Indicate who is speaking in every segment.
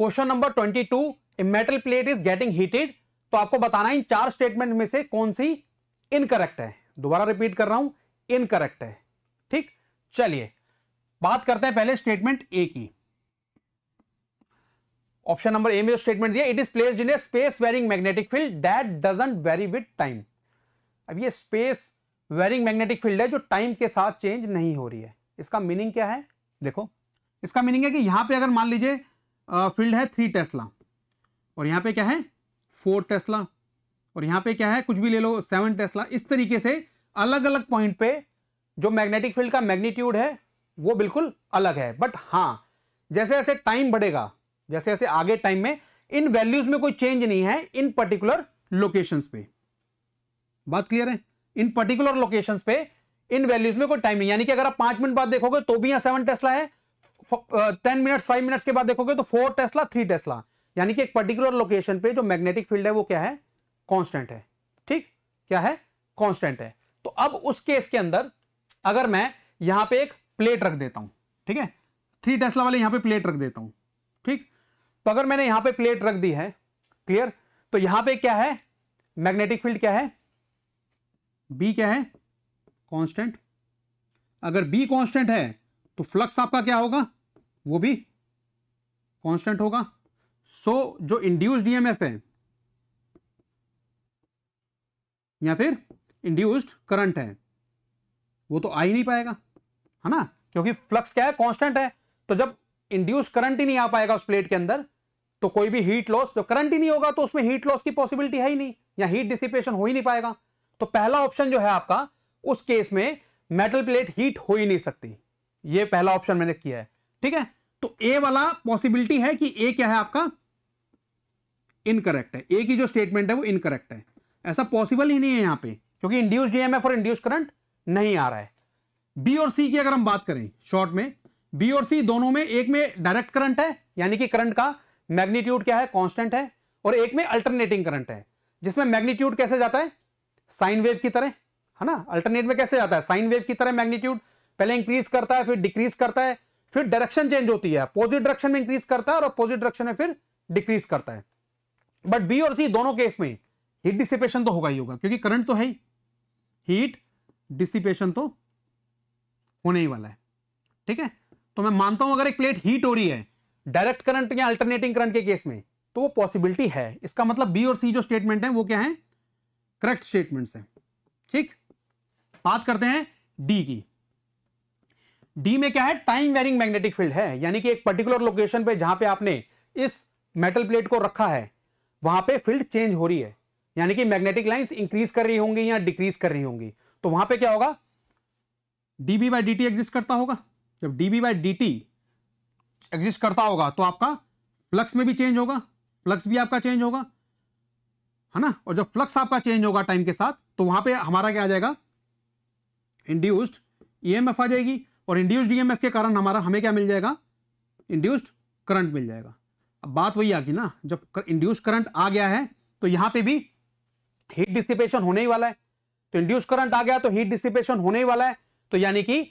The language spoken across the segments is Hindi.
Speaker 1: Question number 22, a metal plate is getting heated. तो आपको बताना है इन चार स्टेटमेंट में से कौन सी इनकरेक्ट है। दोबारा रिपीट कर रहा हूं, इनकरेक्ट है। ठीक, चलिए बात करते हैं पहले स्टेटमेंट ए की। ऑप्शन नंबर ए में जो स्टेटमेंट दिया, it is placed in a space varying magnetic field that doesn't vary with time. अब ये स्पेस वेरिंग मैग्नेटिक फील्ड है जो टाइम के साथ चेंज नहीं हो रही है। इसका मीनिंग क्या है? देखो, इसका मीनिंग है कि यहां पे अगर मान लीजिए फील्ड है 3 टेस्ला और यहां पे क्या है 4 टेस्ला और यहां पे क्या है कुछ भी ले लो 7 टेस्ला। इस तरीके से अलग अलग पॉइंट पे जो मैग्नेटिक फील्ड का मैग्नीट्यूड है वो बिल्कुल अलग है। बट हां, जैसे जैसे टाइम बढ़ेगा, जैसे जैसे आगे टाइम में इन वैल्यूज में कोई चेंज नहीं है इन पर्टिकुलर लोकेशंस पे। बात क्लियर है? इन पर्टिकुलर लोकेशंस पे इन वैल्यूज में कोई टाइम नहीं, यानी कि अगर आप 5 मिनट बाद देखोगे तो भी यहां 7 टेस्ला है, 10 मिनट्स 5 मिनट्स के बाद देखोगे तो 4 टेस्ला 3 टेस्ला, यानी कि एक पर्टिकुलर लोकेशन पे जो मैग्नेटिक फील्ड है वो क्या है? कांस्टेंट है। ठीक, क्या है? कांस्टेंट है। तो अब उस केस के अंदर अगर मैं यहां पे एक प्लेट रख देता हूं, ठीक है, 3 टेस्ला वाले यहां पे प्लेट रख देता हूं। ठीक, तो अगर मैंने यहां पे प्लेट रख दी है, क्लियर, तो यहां पे क्या है? मैग्नेटिक फील्ड क्या है? बी क्या है? कांस्टेंट। अगर बी कांस्टेंट है तो फ्लक्स आपका क्या होगा? वो भी कांस्टेंट होगा। सो जो इंड्यूस्ड ईएमएफ है या फिर इंड्यूस्ड करंट है वो तो आ ही नहीं पाएगा, है ना, क्योंकि फ्लक्स क्या है? कांस्टेंट है। तो जब इंड्यूस करंट ही नहीं आ पाएगा उस प्लेट के अंदर तो कोई भी हीट लॉस, जो करंट ही नहीं होगा तो उसमें हीट लॉस की पॉसिबिलिटी है ही नहीं, या हीट डिसिपेशन हो ही नहीं पाएगा। तो पहला ऑप्शन जो है आपका, उस केस में मेटल प्लेट हीट हो ही नहीं सकती। ये पहला ऑप्शन मैंने किया है। ठीक है, तो ए वाला पॉसिबिलिटी है कि ए क्या है आपका? इनकरेक्ट है। ए की जो स्टेटमेंट है वो इनकरेक्ट है। ऐसा पॉसिबल ही नहीं है यहां पे, क्योंकि इंड्यूस्ड ईएमएफ और इंड्यूस्ड करंट नहीं आ रहा है। बी और सी की अगर हम बात करें शॉर्ट में, बी और सी दोनों में, एक में डायरेक्ट करंट है यानी कि करंट का मैग्नीट्यूड क्या है? कांस्टेंट है, और एक में अल्टरनेटिंग करंट है जिसमें मैग्नीट्यूड कैसे जाता है? साइन वेव की तरह, है ना। अल्टरनेट में कैसे जाता है? साइन वेव की तरह मैग्नीट्यूड पहले इंक्रीज करता है, फिर डिक्रीज करता है, फिर डायरेक्शन चेंज होती है, अपोजिट डायरेक्शन में इंक्रीज करता है और अपोजिट डायरेक्शन में फिर डिक्रीज करता है। बट बी और सी दोनों केस में हीट डिसिपेशन तो होगा ही होगा, क्योंकि करंट तो है ही, हीट डिसिपेशन तो होने ही वाला है। ठीक है, तो मैं मानता हूं अगर एक प्लेट हीट हो रही है डायरेक्ट करंट या अल्टरनेटिंग करंट के केस में तो वो पॉसिबिलिटी है। इसका मतलब बी और सी जो स्टेटमेंट है वो क्या है? करेक्ट स्टेटमेंट्स है। ठीक, बात करते हैं डी की। डी में क्या है? टाइम वेरिंग मैग्नेटिक फील्ड है, यानी कि एक पर्टिकुलर लोकेशन पे जहां पे आपने इस मेटल प्लेट को रखा है वहां पे फील्ड चेंज हो रही है, यानी कि मैग्नेटिक लाइंस इंक्रीज कर रही होंगी या डिक्रीज कर रही होंगी। तो वहां पे क्या होगा? DB by D T exist करता होगा। जब dB by D T exist करता होगा तो आपका फ्लक्स में भी चेंज होगा, फ्लक्स भी आपका चेंज होगा, है ना। और जब फ्लक्स आपका चेंज होगा टाइम के साथ तो वहां पे हमारा क्या आ जाएगा? इंड्यूस्ड ईएमएफ आ जाएगी, और इंड्यूस्ड ईएमएफ के कारण हमें क्या मिल जाएगा? इंड्यूस्ड करंट मिल जाएगा। अब बात वही आ गई ना, जब इंड्यूस्ड करंट आ गया है तो यहां पे भी हीट डिसिपेशन होने ही वाला है। तो इंड्यूस्ड करंट आ गया तो हीट डिसिपेशन होने ही वाला है। तो यानी कि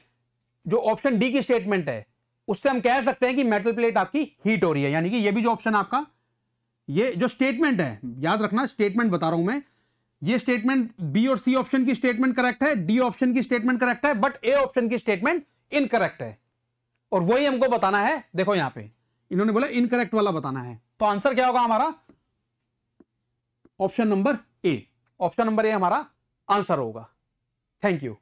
Speaker 1: जो ऑप्शन डी की स्टेटमेंट है उससे हम कह सकते हैं कि मेटल प्लेट आपकी हीट हो रही है, यानी कि ये भी जो ऑप्शन आपका, ये जो स्टेटमेंट है, याद रखना स्टेटमेंट बता रहा हूं मैं, ये स्टेटमेंट बी और सी ऑप्शन की स्टेटमेंट करेक्ट है, डी ऑप्शन की स्टेटमेंट करेक्ट है, बट ए ऑप्शन की स्टेटमेंट इनकरेक्ट है। और वही हमको बताना है। देखो यहां पे इन्होंने बोला इनकरेक्ट वाला बताना है, तो आंसर क्या होगा हमारा? Option number A. Option number A हमारा आंसर होगा। Thank you.